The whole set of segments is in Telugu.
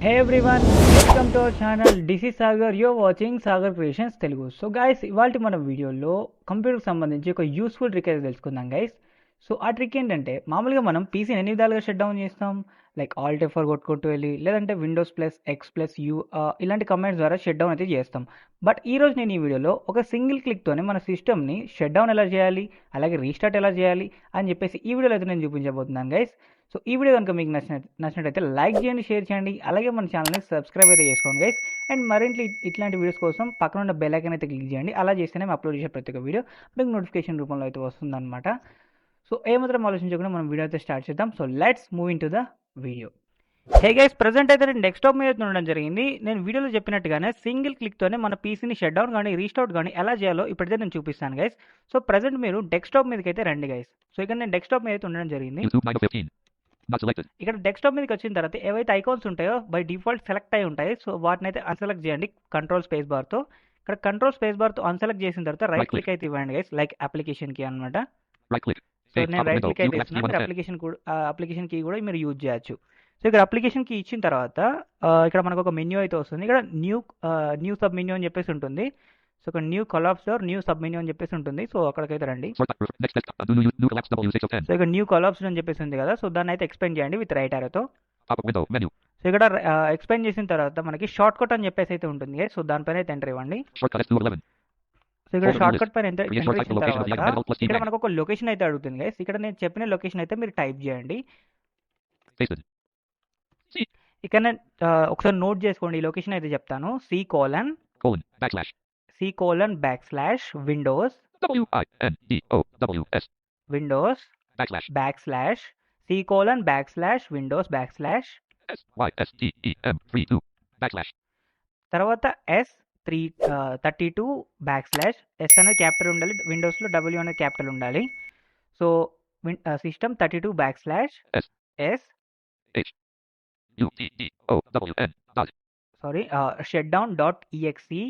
Hey everyone, welcome to our channel. This is Sagar. You're watching Sagar Creations Telugu. So guys, ఇవాళ మన వీడియోలో కంప్యూటర్కి సంబంధించి ఒక యూస్ఫుల్ ట్రిక్ అయితే తెలుసుకుందాం గైస్. సో ఆ ట్రిక్ ఏంటంటే మామూలుగా మనం పీసీని ఎన్ని విధాలుగా షట్ డౌన్ చేస్తాం, లైక్ ఆల్ట్ F4 కొట్టుకుంటూ వెళ్ళి లేదంటే Windows plus X plus you ఇలాంటి కమాండ్స్ ద్వారా షట్ డౌన్ అయితే చేస్తాం. బట్ ఈరోజు నేను ఈ వీడియోలో ఒక సింగిల్ క్లిక్తోనే మన సిస్టమ్ని షట్ డౌన్ ఎలా చేయాలి, అలాగే రీస్టార్ట్ ఎలా చేయాలి అని చెప్పేసి ఈ వీడియోలో అయితే నేను చూపించబోతున్నాను గైస్. సో ఈ వీడియో కనుక మీకు నచ్చినట్టయితే లైక్ చేయండి, షేర్ చేయండి, అలాగే మన ఛానల్ని సబ్స్క్రైబ్ అయితే చేసుకోండి గైస్. అండ్ మరింటి ఇట్లాంటి వీడియోస్ కోసం పక్కన ఉన్న బెల్ ఐకాన్ అయితే క్లిక్ చేయండి. అలా చేస్తేనే మేము అప్లోడ్ చేసే ప్రతి ఒక్క వీడియో మీకు నోటిఫికేషన్ రూపంలో అయితే వస్తుందన్నమాట. సో ఏమాత్రం ఆలోచించకుండా మనం వీడియో అయితే స్టార్ట్ చేద్దాం. So let's move in to the video. Hey guys, present అయితే నేను డెస్క్టాప్ మీద ఉండడం జరిగింది. నేను వీడియోలో చెప్పినట్టుగానే సింగిల్ క్లిక్తోనే మన పీసీని షట్ డౌన్ కానీ రీస్టార్ట్ కానీ ఎలా చేయాలో ఇప్పుడైతే నేను చూపిస్తాను గైస్. సో ప్రజెంట్ మీరు డెస్క్టాప్ మీదకి అయితే రండి గైస్. సో ఇక్కడ నేను డెస్క్టాప్ మీద అయితే ఉండడం జరిగింది. ఇక్కడ డెస్క్టాప్ మీదకి వచ్చిన తర్వాత ఏవైతే ఐకాన్స్ ఉంటాయో బై డిఫాల్ట్ సెలెక్ట్ అయి ఉంటాయి. సో వాటిని అయితే అన్సెలెక్ట్ చేయండి కంట్రోల్ స్పేస్ బార్తో. ఇక్కడ కంట్రోల్ స్పేస్ బార్తో అన్సెలెక్ట్ చేసిన తర్వాత రైట్ క్లిక్ అయితే ఇవ్వండి గైస్, లైక్ అప్లికేషన్కి అనమాట. సో నేను రైట్ క్లిక్ అయితే ఇస్తున్నాను. మీరు అప్లికేషన్ కీ కూడా మీరు యూజ్ చేయొచ్చు. సో ఇక్కడ అప్లికేషన్ కీ ఇచ్చిన తర్వాత ఇక్కడ మనకు ఒక మెన్యూ అయితే వస్తుంది. ఇక్కడ న్యూ సబ్ మెన్యూ అని చెప్పేసి ఉంటుంది. సో ఇక్కడ new collapse or new sub menu అని చెప్పేసి ఉంటుంది. సో అక్కడికైతే రండి. సో ఇక్కడ న్యూ కొలాప్స్ అని చెప్పేసి ఉంది కదా, సో దాన్ని అయితే ఎక్స్పెండ్ చేయండి విత్ రైట్ ఆరోతో. సో ఇక్కడ ఎక్స్పెండ్ చేసిన తర్వాత మనకి షార్ట్ కట్ అని చెప్పేసి అయితే ఉంటుంది. సో దానిపైన అయితే ఎంటర్ ఇవ్వండి. సో ఇక్కడ షార్ట్ కట్ పైన ఎంటర్ చేసిన తర్వాత ఇక్కడ మనకు ఒక లొకేషన్ అయితే అడుగుతుంది గైస్. ఇక్కడ నేను చెప్పిన లొకేషన్ అయితే మీరు టైప్ చేయండి. ఇక్కడ నేను ఒకసారి నోట్ చేసుకోండి, ఈ లొకేషన్ అయితే చెప్తాను. C:\\\Windows C:\\\Windows తర్వాత S32 S అనేది క్యాపిటల్ ఉండాలి, విండోస్లో W అనేది క్యాపిటల్ ఉండాలి. So system 32 S sorry shutdown.exe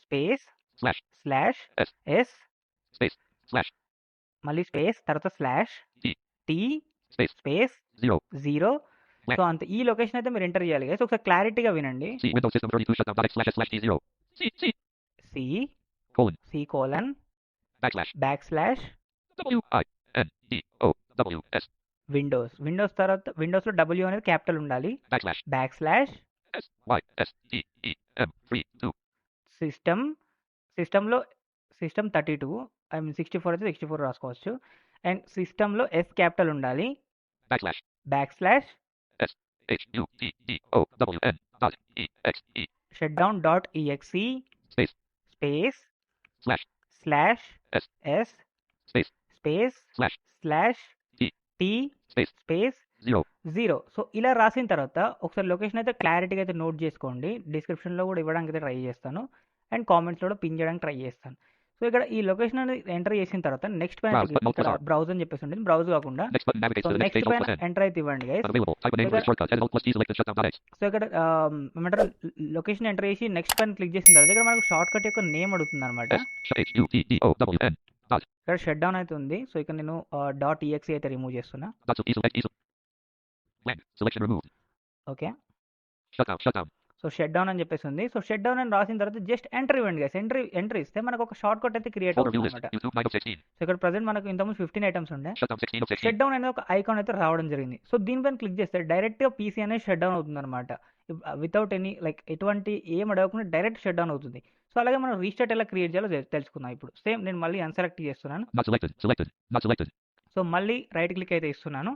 space /S మళ్ళీ స్పేస్ తర్వాత /T స్పేస్ 0. సో అంత ఈ లొకేషన్ అయితే మీరు ఎంటర్ చేయాలి. సో ఒకసారి క్లారిటీగా వినండి. విండోస్ తర్వాత విండోస్లో W అనేది క్యాపిటల్ ఉండాలి. సిస్టంలో సిస్టమ్ 32 64 అయితే 64 రాసుకోవచ్చు. అండ్ సిస్టంలో S క్యాపిటల్ ఉండాలి. shutdown.exe space /S space /T space 0. So ఇలా రాసిన తర్వాత ఒకసారి లొకేషన్ అయితే క్లారిటీగా అయితే నోట్ చేసుకోండి. డిస్క్రిప్షన్లో కూడా ఇవ్వడానికి అయితే ట్రై చేస్తాను అండ్ కామెంట్స్లో కూడా పిన్ చేయడానికి ట్రై చేస్తాను. సో ఇక్కడ ఈ లొకేషన్ అనేది ఎంటర్ చేసిన తర్వాత నెక్స్ట్ పైన బ్రౌజ్ అని చెప్పేసి ఉంటుంది. బ్రౌజ్ కాకుండా నెక్స్ట్ పైన ఎంటర్ అయితే ఇవ్వండి గైస్. సో ఇక్కడ ఏమంటారు లొకేషన్ ఎంటర్ చేసి నెక్స్ట్ పైన క్లిక్ చేసిన తర్వాత ఇక్కడ మనకు షార్ట్ కట్ యొక్క నేమ్ అడుగుతుంది అనమాట. ఇక్కడ షట్ డౌన్ అయితే ఉంది. సో ఇక్కడ నేను .exe అయితే రిమూవ్ చేస్తున్నా. ఓకే, సో షట్ డౌన్ అని చెప్పేసి ఉంది. సో షట్ డౌన్ అని రాసిన తర్వాత జస్ట్ ఎంటర్ ఇవ్వండి గైస్. ఎంటర్ ఇస్తే మనకు ఒక షార్ట్ కట్ అయితే క్రియేట్ అవుతుంది అనమాట. సో ఇక్కడ ప్రెసెంట్ మనకు ఇంతకుముందు 15 ఐటమ్స్ ఉండే. షట్ డౌన్ అనేది ఒక ఐకాన్ అయితే రావడం జరిగింది. సో దీనిపైన క్లిక్ చేస్తే డైరెక్ట్గా పీసీ అనేది షట్ డౌన్ అవుతుంది అనమాట. వితౌట్ ఎనీ లైక్ ఎటువంటి ఏం అడగకుండా డైరెక్ట్ షట్ డౌన్ అవుతుంది. సో అలాగే మనం రీస్టార్ట్ ఎలా క్రియేట్ చేయాలో తెలుసుకుందాం ఇప్పుడు. సేమ్ నేను మళ్ళీ అన్సెలెక్ట్ చేస్తున్నాను. సో మళ్ళీ రైట్ క్లిక్ అయితే ఇస్తున్నాను.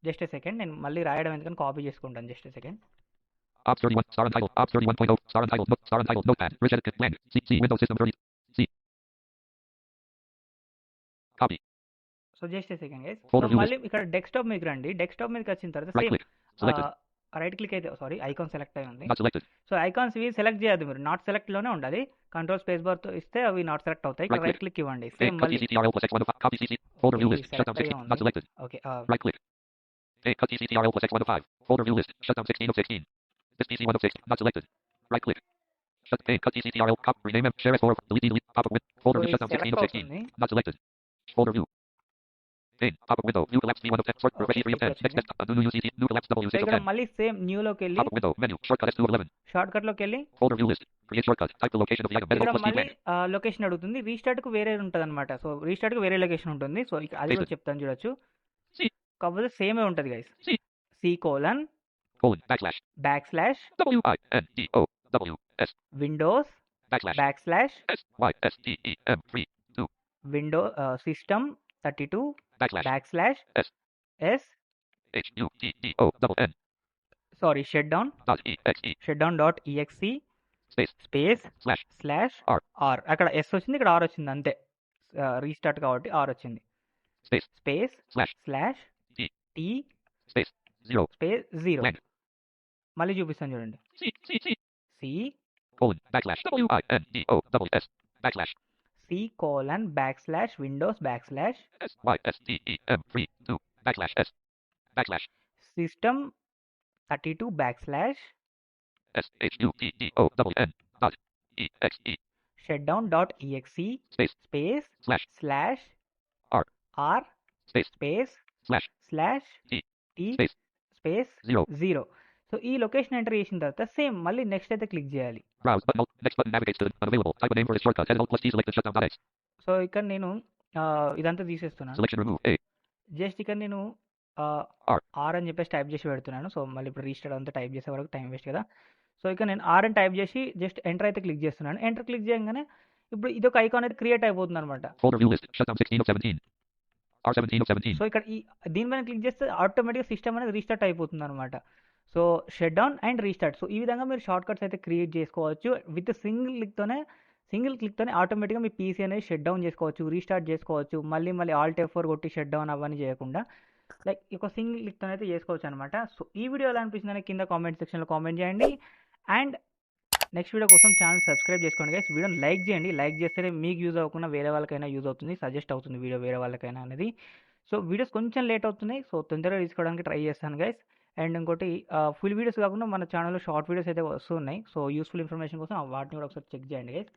జస్ట్ ఏ సెకండ్, నేను మళ్ళీ రాయడం ఎందుకని కాపీ చేసుకుంటాను. Just a second. Ops 31 star untitled Ops 31.0 star untitled notepad rich edit blank C Windows System 30 C copy. So just a second guys. So మళ్ళీ ఇక్కడ డెస్క్టాప్ మీదకి రండి. డెస్క్టాప్ మీదకి వచ్చిన తర్వాత సేమ్ రైట్ క్లిక్ అయితే సారీ ఐకాన్ సెలెక్ట్ అయి ఉంది. సో ఐకాన్స్ ఇవి సెలెక్ట్ చేయద్దు, మీరు నాట్ సెలెక్ట్ లోనే ఉండాలి. కంట్రోల్ స్పేస్ బార్ తో ఇస్తే అవి నాట్ సెలెక్ట్ అవుతాయి. ఇక్కడ రైట్ క్లిక్ ఇవ్వండి. సేమ్ మళ్ళీ okay right click cut CTRL plus X1 of 5 folder view list shutdown 16 of 16 this PC 1 of 6 not selected right click shut cut CTRL copy rename share as for delete pop up with folder shutdown 16 of 16 not selected folder view Pane. Pop-up window. New collapsed V1 of 10. Sort. Okay, Refresh 3 of 10. ఇప్పుడు Next desktop. New UCC. New collapsed so W6 of ఇక్కడ 10. మళ్ళీ సేమ్ న్యూలోకి వెళ్ళి Pop-up window. Menu. Shortcut S2 of 11. Short కట్లోకి వెళ్ళి Folder view list. Create shortcut. Type the location of the item. Edit ఇక్కడ Alt plus T మళ్ళీ blank. లొకేషన్ అడుగుతుంది. రీస్టార్ట్కు వేరే ఉంటుంది అనమాట. సో రీస్టార్ట్కి వేరే లొకేషన్ ఉంటుంది. సో ఇక అది కూడా చెప్తాను చూడొచ్చు. C. కాకపోతే సేమే ఉంటుంది guys. C. C:\\\. Backslash. WINDO. S. Windows Backslash. /. SYSTEM 3 2. Window system 32 Backslash. S. /S HUDDONN. Sorry shut down .exe. Space Space. /r R. అక్కడ ఎస్ వచ్చింది, ఇక్కడ ఆర్ వచ్చింది అంతే. రీస్టార్ట్ కాబట్టి ఆర్ వచ్చింది. Space. Space Slash. /t Space. 0. Space 0. Blank. మళ్ళీ చూపిస్తాను చూడండి. C. C Backslash. WINDOSS. Backslash. C:\\/ Windows /. SYSTEM 3 2. S. Backslash. System 32 SHUDDONN. .exe. shutdown.exe Space. Space Slash. R. r Space. Space Slash. /t Space. Space 0. So ఈ లొకేషన్ ఎంటర్ చేసిన తర్వాత సేమ్ మళ్ళీ నెక్స్ట్ అయితే క్లిక్ చేయాలి. Browse button. Next button navigates to unavailable. Type a name for this shortcut. Edit Alt plus T selected shutdown.x. So ఇక్కడ నేను ఇదంతా తీసేస్తున్నాను. Selection remove. A. జస్ట్ ఇక్కడ నేను R. ఆర్ అని చెప్పేసి టైప్ చేసి పెడుతున్నాను. సో మళ్ళీ ఇప్పుడు రీస్టార్ట్ అంతా టైప్ చేసే వరకు టైం వేస్ట్ కదా. సో ఇక్కడ నేను ఆర్ అని టైప్ చేసి జస్ట్ ఎంటర్ అయితే క్లిక్ చేస్తున్నాను. ఎంటర్ క్లిక్ చేయగానే ఇప్పుడు ఇది ఒక ఐకాన్ అయితే క్రియేట్ అయిపోతుంది అనమాట. Folder view list. Shutdown 16 of 17. R17 of 17. So ఇక్కడ దీనిపైన క్లిక్ చేస్తే ఆటోమేటిక్గా సిస్టమ్ అనేది రీస్టార్ట్ అయిపోతుంది అనమాట. So shut down and restart. So ఈ విధంగా మీరు షార్ట్ కట్స్ అయితే క్రియేట్ చేసుకోవచ్చు. విత్ సింగిల్ క్లిక్తోనే ఆటోమేటిక్గా మీ పీసీ అనేది షట్ డౌన్ చేసుకోవచ్చు, రీస్టార్ట్ చేసుకోవచ్చు. మళ్ళీ Alt F4 కొట్టి షట్ డౌన్ అవన్నీ చేయకుండా లైక్ ఒక సింగిల్ క్లిక్తో అయితే చేసుకోవచ్చు అనమాట. సో ఈ వీడియో ఎలా అనిపిస్తుందని కింద కామెంట్ సెక్షన్లో కామెంట్ చేయండి. అండ్ నెక్స్ట్ వీడియో కోసం ఛానల్ సబ్స్క్రైబ్ చేసుకోండి గైస్. వీడియోని లైక్ చేయండి. లైక్ చేస్తేనే మీకు యూజ్ అవ్వకుండా వేరే వాళ్ళకైనా యూజ్ అవుతుంది, సజెస్ట్ అవుతుంది వీడియో వేరే వాళ్ళకైనా అనేది. సో వీడియోస్ కొంచెం లేట్ అవుతున్నాయి. సో తొందరగా తీసుకోవడానికి ట్రై చేస్తాను గైస్. అండ్ ఇంకోటి ఫుల్ వీడియోస్ కాకుండా మన ఛానల్లో షార్ట్ వీడియోస్ అయితే వస్తున్నాయి. సో యూస్ఫుల్ ఇన్ఫర్మేషన్ కోసం వాటిని కూడా ఒకసారి చెక్ చేయండి గైస్.